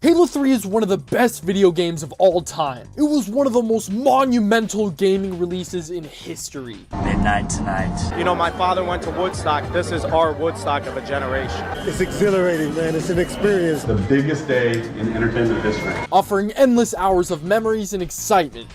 Halo 3 is one of the best video games of all time. It was one of the most monumental gaming releases in history. Midnight tonight. You know, my father went to Woodstock. This is our Woodstock of a generation. It's exhilarating, man. It's an experience. The biggest day in entertainment history. Offering endless hours of memories and excitement.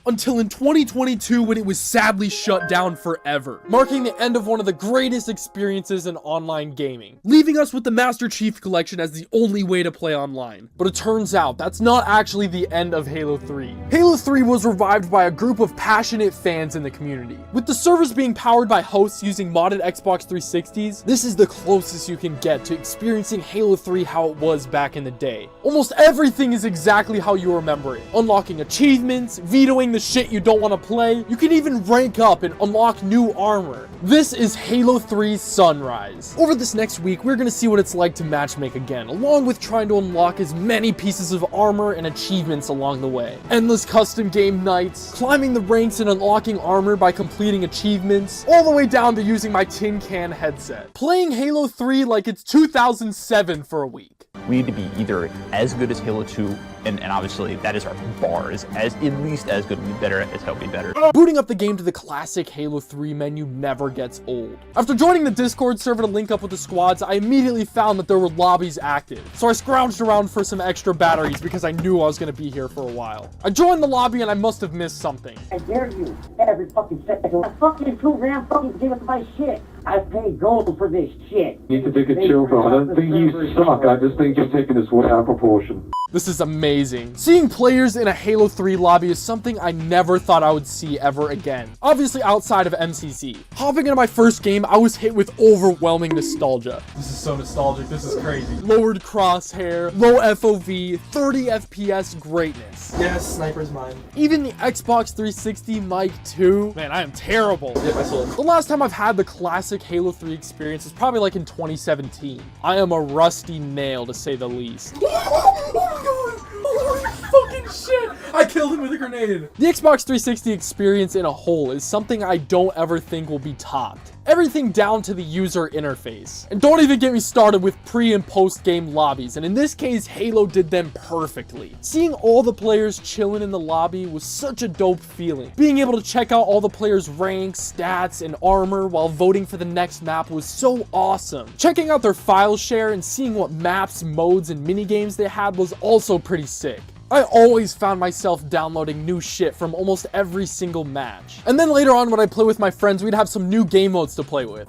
Until in 2022 when it was sadly shut down forever, marking the end of one of the greatest experiences in online gaming, leaving us with the Master Chief Collection as the only way to play online. But it turns out that's not actually the end of Halo 3. Halo 3 was revived by a group of passionate fans in the community. With the servers being powered by hosts using modded Xbox 360s, this is the closest you can get to experiencing Halo 3 how it was back in the day. Almost everything is exactly how you remember it. Unlocking achievements, vetoing the shit you don't want to play. You can even rank up and unlock new armor. This is Halo 3's Sunrise. Over this next week, we're going to see what it's like to matchmake again, along with trying to unlock as many pieces of armor and achievements along the way. Endless custom game nights, climbing the ranks and unlocking armor by completing achievements, all the way down to using my tin can headset. Playing Halo 3 like it's 2007 for a week. We need to be either as good as Halo 2, and obviously that is our bar, is as at least as good, be better as hell, be better. Booting up the game to the classic Halo 3 menu never gets old. After joining the Discord server to link up with the squads, I immediately found that there were lobbies active. So I scrounged around for some extra batteries because I knew I was going to be here for a while. I joined the lobby and I must have missed something. I dare you, every fucking second. I fucking 2 grand fucking give us my shit. I paid gold for this shit. You need to take a chill, bro. I don't think you suck. I just think you're taking this way out of proportion. This is amazing. Seeing players in a Halo 3 lobby is something I never thought I would see ever again. Obviously outside of MCC. Hopping into my first game, I was hit with overwhelming nostalgia. This is so nostalgic, this is crazy. Lowered crosshair, low FOV, 30 FPS greatness. Yes, sniper's mine. Even the Xbox 360 mic too. Man, I am terrible. Yep, I sold. The last time I've had the classic Halo 3 experience is probably like in 2017. I am a rusty nail to say the least. Holy fucking shit! I killed him with a grenade. The Xbox 360 experience in a whole is something I don't ever think will be topped. Everything down to the user interface. And don't even get me started with pre and post game lobbies, and in this case, Halo did them perfectly. Seeing all the players chilling in the lobby was such a dope feeling. Being able to check out all the players' ranks, stats, and armor while voting for the next map was so awesome. Checking out their file share and seeing what maps, modes, and minigames they had was also pretty sick. I always found myself downloading new shit from almost every single match. And then later on when I play with my friends, we'd have some new game modes to play with.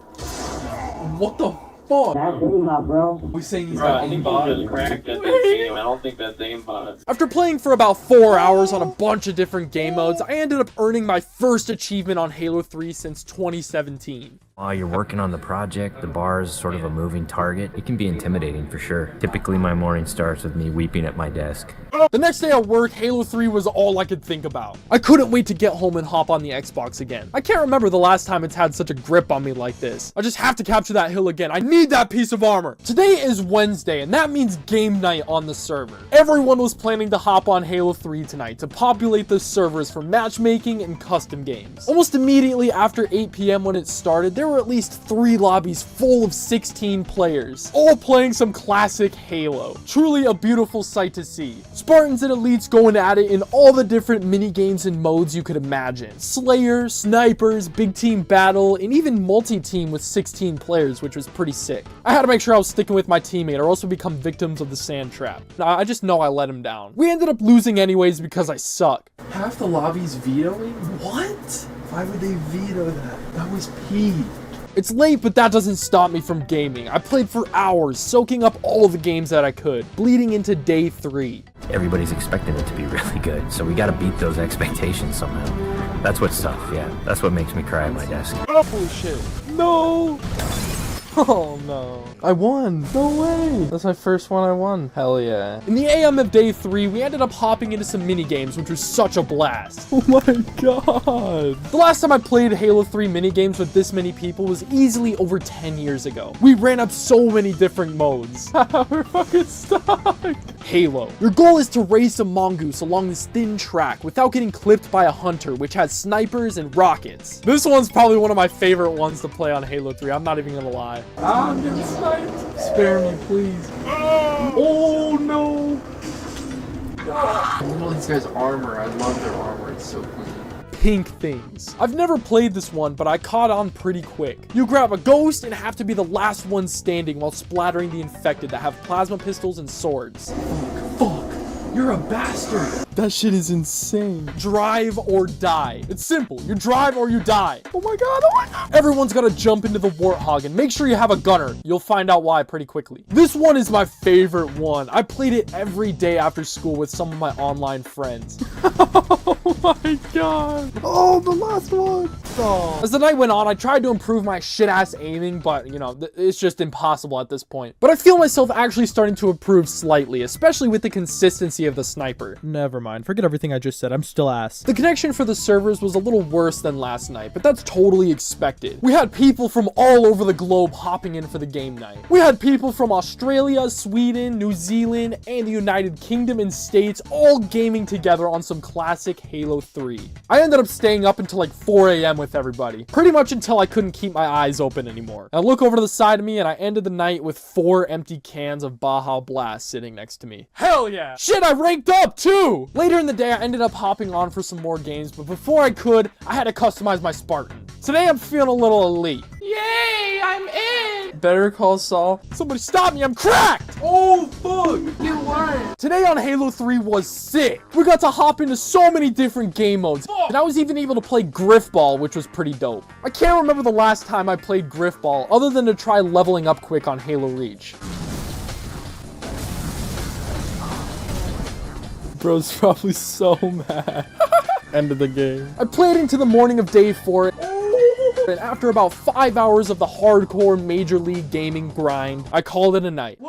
What the fuck? That's aimbot, bro. We saying he's Bro, got I think aimbot. he just cracked at that game. I don't think that's aimbot. After playing for about 4 hours on a bunch of different game modes, I ended up earning my first achievement on Halo 3 since 2017. While you're working on the project, the bar is sort of a moving target. It can be intimidating for sure. Typically, my morning starts with me weeping at my desk. The next day at work, Halo 3 was all I could think about. I couldn't wait to get home and hop on the Xbox again. I can't remember the last time it's had such a grip on me like this. I just have to capture that hill again. I need that piece of armor. Today is Wednesday, and that means game night on the server. Everyone was planning to hop on Halo 3 tonight to populate the servers for matchmaking and custom games. Almost immediately after 8 p.m. when it started, there were at least 3 lobbies full of 16 players, all playing some classic Halo. Truly a beautiful sight to see. Spartans and elites going at it in all the different mini games and modes you could imagine. Slayer, snipers, big team battle, and even multi-team with 16 players, which was pretty sick. I had to make sure I was sticking with my teammate or else we'd become victims of the sand trap. I just know I let him down. We ended up losing anyways because I suck. Half the lobby's vetoing? What? Why would they veto that? That was peeved. It's late, but that doesn't stop me from gaming. I played for hours, soaking up all the games that I could, bleeding into day 3. Everybody's expecting it to be really good, so we gotta beat those expectations somehow. That's what's tough, yeah. That's what makes me cry at my desk. Oh shit. No! Oh no. I won. No way. That's my first one I won. Hell yeah. In the AM of day 3, we ended up hopping into some mini games, which was such a blast. Oh my god. The last time I played Halo 3 mini games with this many people was easily over 10 years ago. We ran up so many different modes. We're fucking stuck. Halo. Your goal is to race a mongoose along this thin track without getting clipped by a hunter, which has snipers and rockets. This one's probably one of my favorite ones to play on Halo 3. I'm not even gonna lie. die. I'm getting sniped. Spare me, please. Oh no. Look at all these guys' armor. I love their armor. It's so clean. Pink things. I've never played this one, but I caught on pretty quick. You grab a ghost and have to be the last one standing while splattering the infected that have plasma pistols and swords. Fuck. You're a bastard. That shit is insane. Drive or die. It's simple. You drive or you die. Oh my god, oh my god. Everyone's gotta jump into the Warthog and make sure you have a gunner. You'll find out why pretty quickly. This one is my favorite one. I played it every day after school with some of my online friends. Oh my god. Oh, the last one. Oh. As the night went on, I tried to improve my shit-ass aiming, but, you know, it's just impossible at this point. But I feel myself actually starting to improve slightly, especially with the consistency of the sniper. Never mind. Forget everything I just said. I'm still ass. The connection for the servers was a little worse than last night, but that's totally expected. We had people from all over the globe hopping in for the game night. We had people from Australia, Sweden, New Zealand, and the United Kingdom and States all gaming together on some classic Halo 3. I ended up staying up until like 4 a.m. with everybody, pretty much until I couldn't keep my eyes open anymore. I look over to the side of me and I ended the night with 4 empty cans of Baja Blast sitting next to me. Hell yeah! Shit, I ranked up too! Later in the day, I ended up hopping on for some more games, but before I could, I had to customize my Spartan. Today, I'm feeling a little elite. Yay, I'm in! Better Call Saul. Somebody stop me, I'm cracked! Oh, fuck. You won. Today on Halo 3 was sick. We got to hop into so many different game modes, and I was even able to play Griffball, which was pretty dope. I can't remember the last time I played Griffball, other than to try leveling up quick on Halo Reach. Bro's probably so mad. End of the game. I played into the morning of day 4. And after about 5 hours of the hardcore Major League Gaming grind, I called it a night.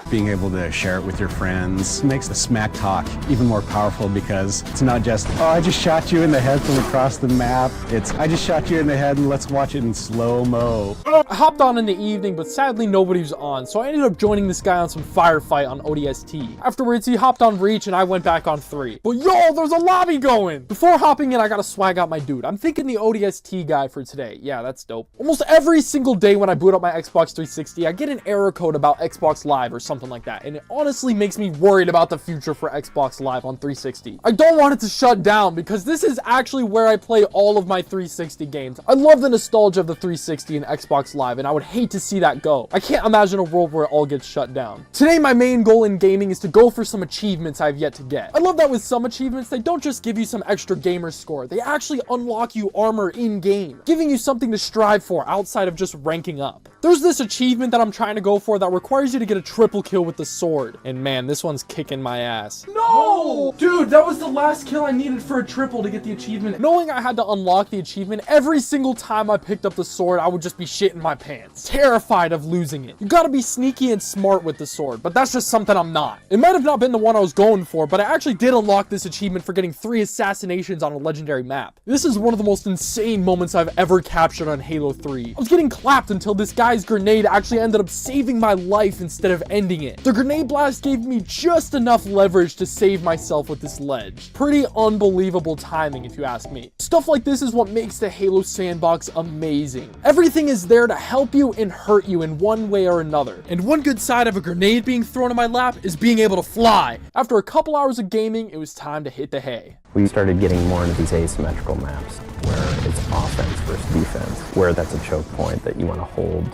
Being able to share it with your friends makes the smack talk even more powerful because it's not just, oh, I just shot you in the head from across the map. It's, I just shot you in the head and let's watch it in slow-mo. I hopped on in the evening, but sadly nobody was on, so I ended up joining this guy on some firefight on ODST. Afterwards, he hopped on Reach and I went back on 3. But yo, there's a lobby going! Before hopping in, I gotta swag out my dude. I'm thinking the ODST guy for today. Yeah, that's dope. Almost every single day when I boot up my Xbox 360, I get an error code about Xbox Live or something like that, and it honestly makes me worried about the future for Xbox Live on 360. I don't want it to shut down because this is actually where I play all of my 360 games. I love the nostalgia of the 360 and Xbox Live, and I would hate to see that go. I can't imagine a world where it all gets shut down. Today, my main goal in gaming is to go for some achievements I've yet to get. I love that with some achievements, they don't just give you some extra gamer score, they actually unlock you armor in-game, giving you something to strive for outside of just ranking up. There's this achievement that I'm trying to go for that requires you to get a triple kill with the sword. And man, this one's kicking my ass. No! Dude, that was the last kill I needed for a triple to get the achievement. Knowing I had to unlock the achievement, every single time I picked up the sword, I would just be shitting my pants. Terrified of losing it. You gotta be sneaky and smart with the sword, but that's just something I'm not. It might have not been the one I was going for, but I actually did unlock this achievement for getting 3 assassinations on a legendary map. This is one of the most insane moments I've ever captured on Halo 3. I was getting clapped until this guy's grenade actually ended up saving my life instead of ending it. The grenade blast gave me just enough leverage to save myself with this ledge. Pretty unbelievable timing if you ask me. Stuff like this is what makes the Halo sandbox amazing. Everything is there to help you and hurt you in one way or another. And one good side of a grenade being thrown in my lap is being able to fly. After a couple hours of gaming, it was time to hit the hay. We started getting more into these asymmetrical maps where it's offense versus defense, where that's a choke point that you want to hold.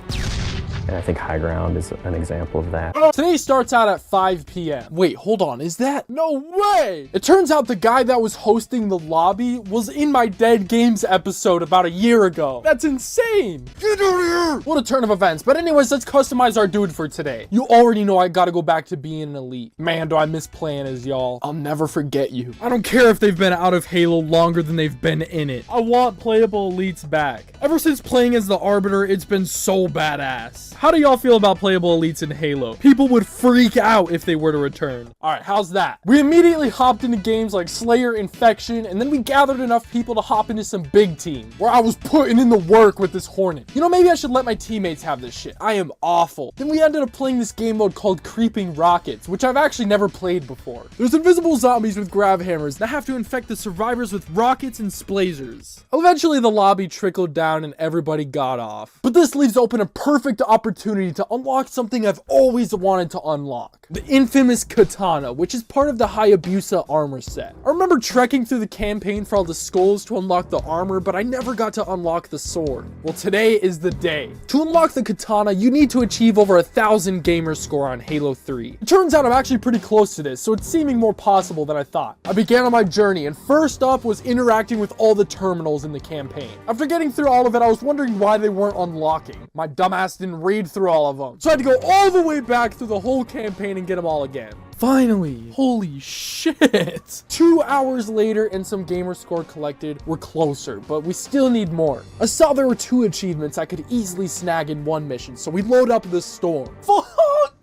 And I think high ground is an example of that. Today starts out at 5 p.m. Wait, hold on, is that? No way! It turns out the guy that was hosting the lobby was in my Dead Games episode about a year ago. That's insane! Get out of here! What a turn of events. But anyways, let's customize our dude for today. You already know I gotta go back to being an elite. Man, do I miss playing as y'all. I'll never forget you. I don't care if they've been out of Halo longer than they've been in it. I want playable elites back. Ever since playing as the Arbiter, it's been so badass. How do y'all feel about playable elites in Halo? People would freak out if they were to return. Alright, how's that? We immediately hopped into games like Slayer, Infection, and then we gathered enough people to hop into some big team, where I was putting in the work with this Hornet. You know, maybe I should let my teammates have this shit. I am awful. Then we ended up playing this game mode called Creeping Rockets, which I've actually never played before. There's invisible zombies with grav hammers that have to infect the survivors with rockets and splazers. Eventually, the lobby trickled down and everybody got off. But this leaves open a perfect opportunity opportunity to unlock something I've always wanted to unlock. The infamous katana, which is part of the Hayabusa armor set. I remember trekking through the campaign for all the skulls to unlock the armor, but I never got to unlock the sword. Well, today is the day. To unlock the katana, you need to achieve over 1,000 gamer score on Halo 3. It turns out I'm actually pretty close to this, so it's seeming more possible than I thought. I began on my journey, and first up was interacting with all the terminals in the campaign. After getting through all of it, I was wondering why they weren't unlocking. My dumbass didn't read through all of them, so I had to go all the way back through the whole campaign and get them all again. Finally, holy shit. 2 hours later and some gamer score collected, we're closer, but we still need more. I saw there were 2 achievements I could easily snag in one mission, so we load up the storm. Fuck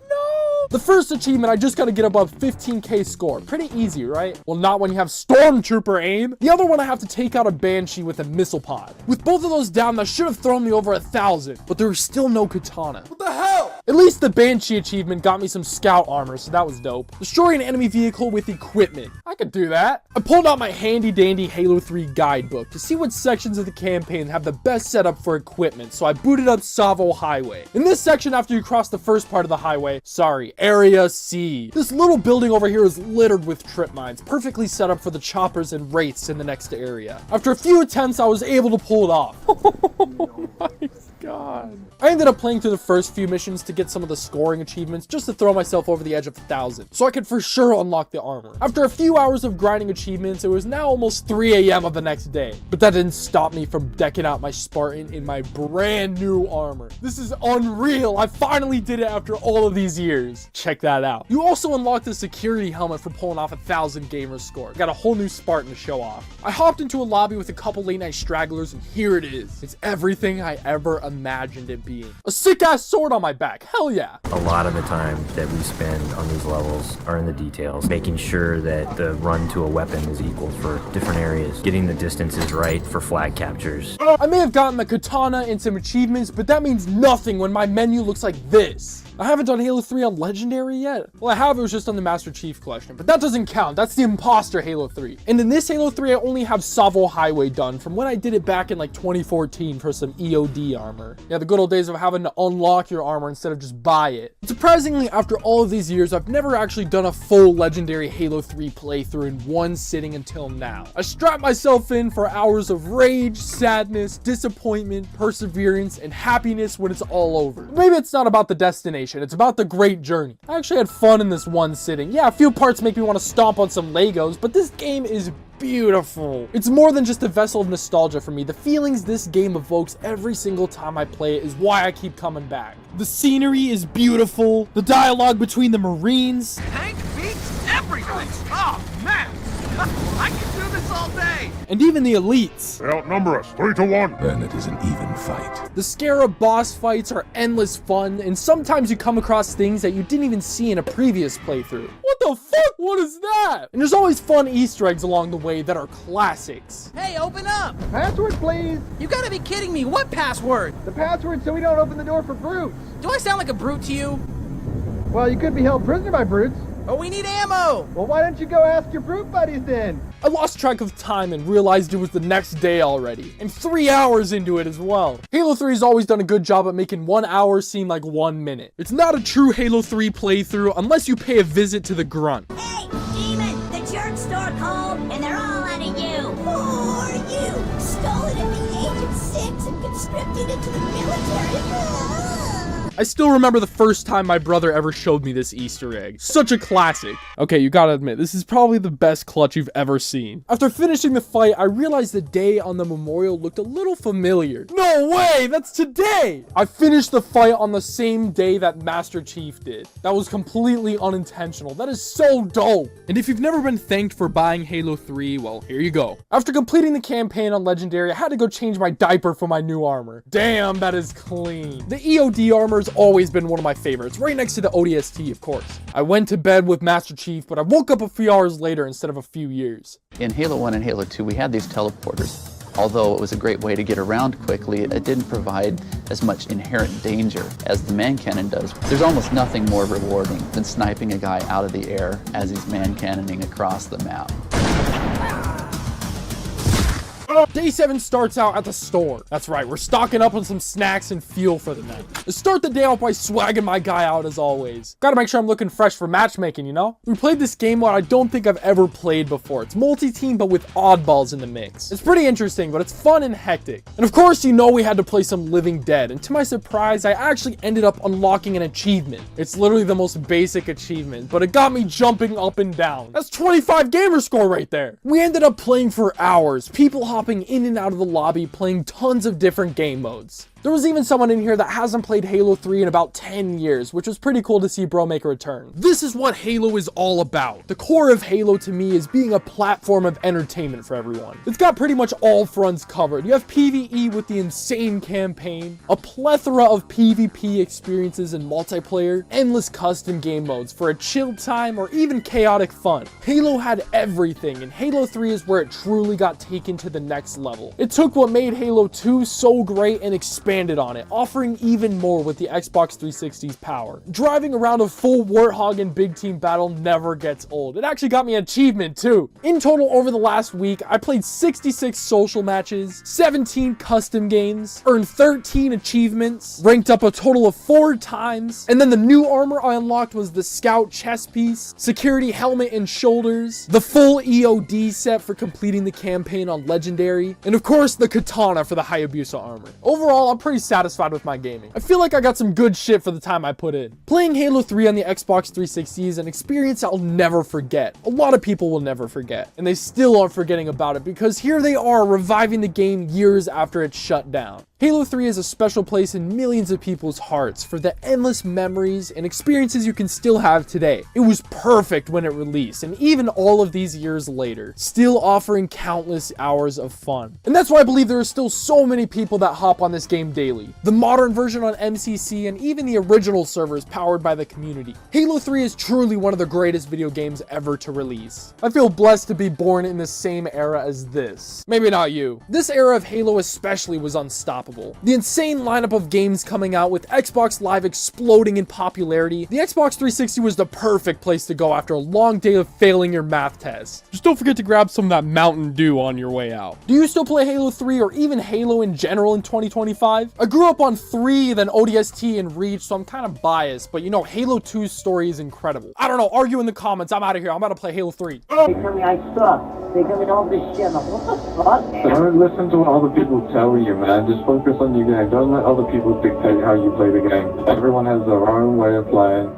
no! The first achievement, I just gotta get above 15k score. Pretty easy, right? Well, not when you have Stormtrooper aim. The other one, I have to take out a Banshee with a missile pod. With both of those down, that should have thrown me over 1,000, but there was still no katana. What the hell? At least the Banshee achievement got me some scout armor, so that was dope. Destroy an enemy vehicle with equipment. I could do that. I pulled out my handy dandy Halo 3 guidebook to see what sections of the campaign have the best setup for equipment, so I booted up Savo Highway. In this section, after you cross the first part of the highway, sorry, Area C. This little building over here is littered with trip mines, perfectly set up for the choppers and wraiths in the next area. After a few attempts, I was able to pull it off. Oh my God. I ended up playing through the first few missions to get some of the scoring achievements just to throw myself over the edge of 1,000, so I could for sure unlock the armor. After a few hours of grinding achievements, it was now almost 3 a.m. of the next day, but that didn't stop me from decking out my Spartan in my brand new armor. This is unreal. I finally did it after all of these years. Check that out. You also unlock the security helmet for pulling off 1,000 gamer score. Got a whole new Spartan to show off. I hopped into a lobby with a couple late night stragglers, and here it is. It's everything I ever imagined it being. A sick ass sword on my back. Hell yeah. A lot of the time that we spend on these levels are in the details, making sure that the run to a weapon is equal for different areas, getting the distances right for flag captures. I may have gotten the katana and some achievements, but that means nothing when my menu looks like this. I haven't done Halo 3 on Legendary yet. Well, I have, it was just on the Master Chief Collection, but that doesn't count. That's the imposter Halo 3. And in this Halo 3, I only have Savo Highway done from when I did it back in like 2014 for some EOD armor. Yeah, the good old days of having to unlock your armor instead of just buy it. Surprisingly, after all of these years, I've never actually done a full Legendary Halo 3 playthrough in one sitting until now. I strapped myself in for hours of rage, sadness, disappointment, perseverance, and happiness when it's all over. Maybe it's not about the destination. It's about the great journey. I actually had fun in this one sitting. Yeah, a few parts make me want to stomp on some Legos, but this game is beautiful. It's more than just a vessel of nostalgia for me. The feelings this game evokes every single time I play it is why I keep coming back. The scenery is beautiful. The dialogue between the Marines. Tank beats everything. Oh, man. I can do this all day. And even the elites. They outnumber us 3-1. Then it is an even fight. The Scarab boss fights are endless fun, and sometimes you come across things that you didn't even see in a previous playthrough. What the fuck? What is that? And there's always fun Easter eggs along the way that are classics. Hey, open up. Password, please. You gotta be kidding me. What password? The password so we don't open the door for brutes. Do I sound like a brute to you? Well, you could be held prisoner by brutes. Oh, we need ammo. Well, why don't you go ask your brute buddies then? I lost track of time and realized it was the next day already, and 3 hours into it as well. Halo 3 has always done a good job at making 1 hour seem like 1 minute. It's not a true Halo 3 playthrough unless you pay a visit to the Grunt. Hey, Demon, the church store called, and they're all out of you. Poor you, stolen at the age of 6 and conscripted into the military. I still remember the first time my brother ever showed me this Easter egg. Such a classic. Okay, you gotta admit, this is probably the best clutch you've ever seen. After finishing the fight, I realized the day on the memorial looked a little familiar. No way, that's today! I finished the fight on the same day that Master Chief did. That was completely unintentional. That is so dope. And if you've never been thanked for buying Halo 3, well, here you go. After completing the campaign on Legendary, I had to go change my diaper for my new armor. Damn, that is clean. The EOD armor has always been one of my favorites, right next to the ODST, of course. I went to bed with Master Chief, but I woke up a few hours later instead of a few years. In Halo 1 and Halo 2, we had these teleporters. Although it was a great way to get around quickly, it didn't provide as much inherent danger as the man cannon does. There's almost nothing more rewarding than sniping a guy out of the air as he's man cannoning across the map. Day 7 starts out at the store. That's right, we're stocking up on some snacks and fuel for the night. Let's start the day out by swagging my guy out as always. Gotta make sure I'm looking fresh for matchmaking, you know? We played this game mode I don't think I've ever played before. It's multi-team but with oddballs in the mix. It's pretty interesting, but it's fun and hectic. And of course, you know we had to play some Living Dead, and to my surprise, I actually ended up unlocking an achievement. It's literally the most basic achievement, but it got me jumping up and down. That's 25 gamer score right there. We ended up playing for hours, people hopping in and out of the lobby, playing tons of different game modes. There was even someone in here that hasn't played Halo 3 in about 10 years, which was pretty cool to see bro make a return. This is what Halo is all about. The core of Halo to me is being a platform of entertainment for everyone. It's got pretty much all fronts covered. You have PvE with the insane campaign, a plethora of PvP experiences and multiplayer, endless custom game modes for a chill time or even chaotic fun. Halo had everything, and Halo 3 is where it truly got taken to the next level. It took what made Halo 2 so great and expanded on it, offering even more with the Xbox 360's power. Driving around a full Warthog in big team battle never gets old. It actually got me an achievement too. In total, over the last week, I played 66 social matches, 17 custom games, earned 13 achievements, ranked up a total of 4 times, and then the new armor I unlocked was the Scout chest piece, security helmet and shoulders, the full EOD set for completing the campaign on Legendary, and of course the katana for the Hayabusa armor. Overall, I'm pretty satisfied with my gaming. I feel like I got some good shit for the time I put in. Playing Halo 3 on the Xbox 360 is an experience I'll never forget. A lot of people will never forget, and they still aren't forgetting about it because here they are reviving the game years after it's shut down. Halo 3 is a special place in millions of people's hearts for the endless memories and experiences you can still have today. It was perfect when it released, and even all of these years later, still offering countless hours of fun. And that's why I believe there are still so many people that hop on this game daily. The modern version on MCC and even the original servers powered by the community. Halo 3 is truly one of the greatest video games ever to release. I feel blessed to be born in the same era as this. Maybe not you. This era of Halo especially was unstoppable. The insane lineup of games coming out with Xbox Live exploding in popularity, the Xbox 360 was the perfect place to go after a long day of failing your math test. Just don't forget to grab some of that Mountain Dew on your way out. Do you still play Halo 3 or even Halo in general in 2025? I grew up on 3, then ODST and Reach, so I'm kind of biased, but you know, Halo 2's story is incredible. I don't know, argue in the comments. I'm out of here. I'm about to play Halo 3. They tell me I suck. They tell me all this shit. I'm like, what the fuck, man? Don't listen to what other people tell you, man. Just focus on your game. Don't let other people dictate how you play the game. Everyone has their own way of playing.